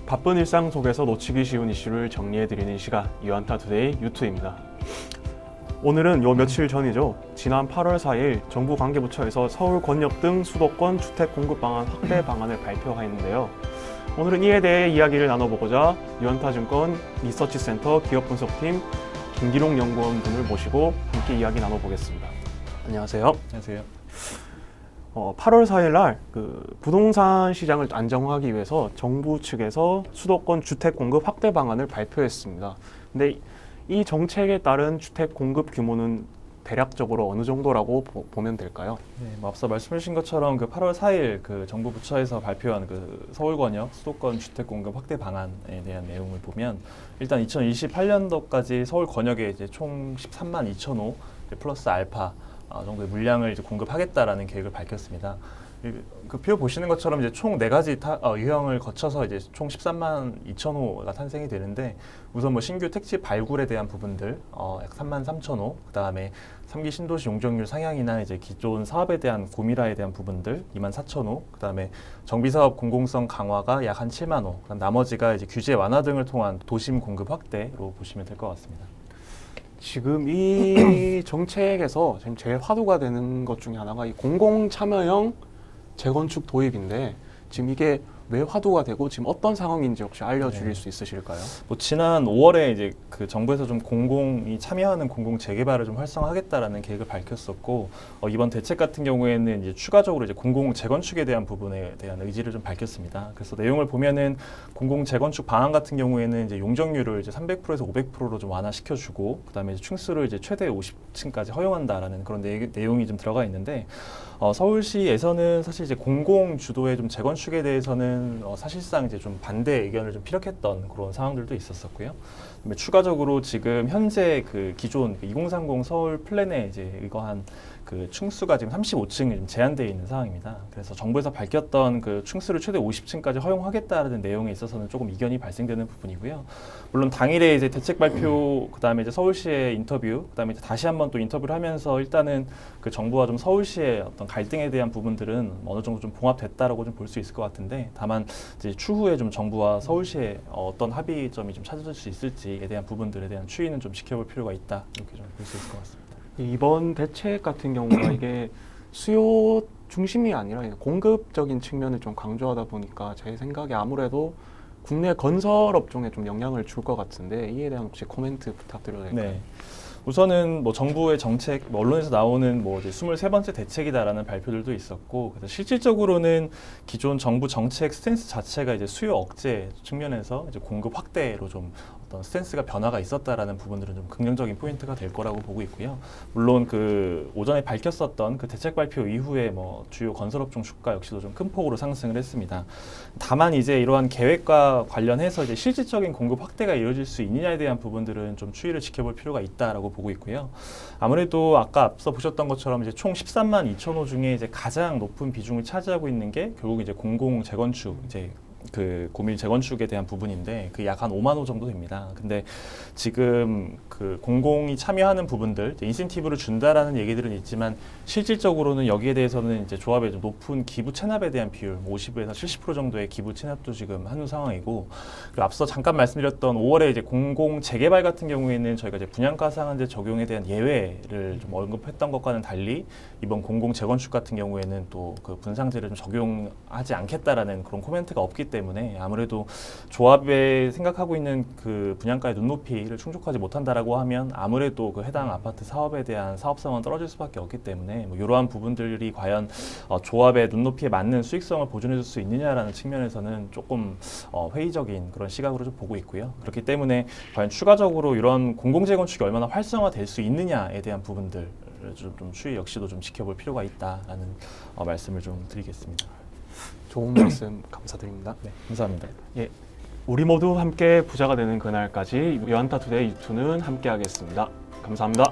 바쁜 일상 속에서 놓치기 쉬운 이슈를 정리해드리는 시간, 유안타 투데이 유투입니다. 오늘은 요 며칠 전이죠. 지난 8월 4일 정부 관계부처에서 서울 권역 등 수도권 주택 공급 방안 확대 방안을 발표했는데요. 오늘은 이에 대해 이야기를 나눠보고자 유안타증권 리서치센터 기업분석팀 김기록 연구원 분을 모시고 함께 이야기 나눠보겠습니다. 안녕하세요. 안녕하세요. 8월 4일 날 부동산 시장을 안정화하기 위해서 정부 측에서 수도권 주택 공급 확대 방안을 발표했습니다. 근데 이 정책에 따른 주택 공급 규모는 대략적으로 어느 정도라고 보면 될까요? 네, 앞서 말씀해 주신 것처럼 8월 4일 정부 부처에서 발표한 서울 권역 수도권 주택 공급 확대 방안에 대한 내용을 보면 일단 2028년도까지 서울 권역에 이제 총 13만 2,000호 플러스 알파 정도의 물량을 이제 공급하겠다라는 계획을 밝혔습니다. 그 표 보시는 것처럼 이제 총 4가지 유형을 거쳐서 이제 총 13만 2,000호가 탄생이 되는데 우선 뭐 신규 택지 발굴에 대한 부분들 약 3만 3,000호, 그다음에 3기 신도시 용적률 상향이나 이제 기존 사업에 대한 고밀화에 대한 부분들 2만 4,000호, 그다음에 정비 사업 공공성 강화가 약 한 7만 호, 그다음 나머지가 이제 규제 완화 등을 통한 도심 공급 확대로 보시면 될 것 같습니다. 지금 이 정책에서 지금 제일 화두가 되는 것 중에 하나가 이 공공 참여형 재건축 도입인데 지금 이게 왜 화두가 되고 지금 어떤 상황인지 혹시 알려주실 수 있으실까요? 지난 5월에 이제 정부에서 좀 공공이 참여하는 공공 재개발을 좀 활성화하겠다라는 계획을 밝혔었고 이번 대책 같은 경우에는 이제 추가적으로 이제 공공 재건축에 대한 부분에 대한 의지를 좀 밝혔습니다. 그래서 내용을 보면은 공공 재건축 방안 같은 경우에는 이제 용적률을 이제 300%에서 500%로 좀 완화시켜주고 그다음에 이제 층수를 이제 최대 50층까지 허용한다라는 그런 내용이 좀 들어가 있는데 서울시에서는 사실 이제 공공 주도의 좀 재건축에 대해서는 사실상 이제 좀 반대 의견을 좀 피력했던 그런 상황들도 있었었고요. 추가적으로 지금 현재 기존 2030 서울 플랜에 이제 의거한 층수가 지금 35층이 제한되어 있는 상황입니다. 그래서 정부에서 밝혔던 층수를 최대 50층까지 허용하겠다는 내용에 있어서는 조금 이견이 발생되는 부분이고요. 물론 당일에 이제 대책 발표, 그다음에 이제 서울시의 인터뷰, 그다음에 이제 다시 한번 또 인터뷰를 하면서 일단은 정부와 좀 서울시의 어떤 갈등에 대한 부분들은 어느 정도 좀 봉합됐다라고 좀 볼 수 있을 것 같은데 다만 이제 추후에 좀 정부와 서울시의 어떤 합의점이 좀 찾아질 수 있을지에 대한 부분들에 대한 추이는 좀 지켜볼 필요가 있다 이렇게 좀 볼 수 있을 것 같습니다. 이번 대책 같은 경우가 이게 수요 중심이 아니라 공급적인 측면을 좀 강조하다 보니까 제 생각에 아무래도 국내 건설 업종에 좀 영향을 줄 것 같은데 이에 대한 혹시 코멘트 부탁드려도 될까요? 네. 우선은 정부의 정책, 언론에서 나오는 이제 23번째 대책이다라는 발표들도 있었고, 그래서 실질적으로는 기존 정부 정책 스탠스 자체가 이제 수요 억제 측면에서 이제 공급 확대로 좀 어떤 스탠스가 변화가 있었다라는 부분들은 좀 긍정적인 포인트가 될 거라고 보고 있고요. 물론 오전에 밝혔었던 대책 발표 이후에 주요 건설업종 주가 역시도 좀 큰 폭으로 상승을 했습니다. 다만 이제 이러한 계획과 관련해서 이제 실질적인 공급 확대가 이루어질 수 있느냐에 대한 부분들은 좀 추이를 지켜볼 필요가 있다라고 보고 있고요. 아무래도 아까 앞서 보셨던 것처럼 이제 총 13만 2,000호 중에 이제 가장 높은 비중을 차지하고 있는 게 결국 이제 공공 재건축 이제 고밀 재건축에 대한 부분인데 약 한 5만 호 정도 됩니다. 근데 지금 공공이 참여하는 부분들 인센티브를 준다라는 얘기들은 있지만 실질적으로는 여기에 대해서는 이제 조합의 좀 높은 기부 체납에 대한 비율 50에서 70% 정도의 기부 체납도 지금 하는 상황이고 그리고 앞서 잠깐 말씀드렸던 5월에 이제 공공 재개발 같은 경우에는 저희가 이제 분양가 상한제 적용에 대한 예외를 좀 언급했던 것과는 달리 이번 공공 재건축 같은 경우에는 또 분상제를 좀 적용하지 않겠다라는 그런 코멘트가 없기 때문에 아무래도 조합에 생각하고 있는 분양가의 눈높이를 충족하지 못한다라고 하면 아무래도 해당 아파트 사업에 대한 사업성은 떨어질 수밖에 없기 때문에 이러한 부분들이 과연 조합의 눈높이에 맞는 수익성을 보존해줄 수 있느냐라는 측면에서는 조금 회의적인 그런 시각으로 좀 보고 있고요. 그렇기 때문에 과연 추가적으로 이런 공공재건축이 얼마나 활성화될 수 있느냐에 대한 부분들 좀 추이 역시도 좀 지켜볼 필요가 있다라는 말씀을 좀 드리겠습니다. 좋은 말씀 감사드립니다. 네, 감사합니다. 예, 우리 모두 함께 부자가 되는 그날까지 유안타 투데이 유투는 함께 하겠습니다. 감사합니다.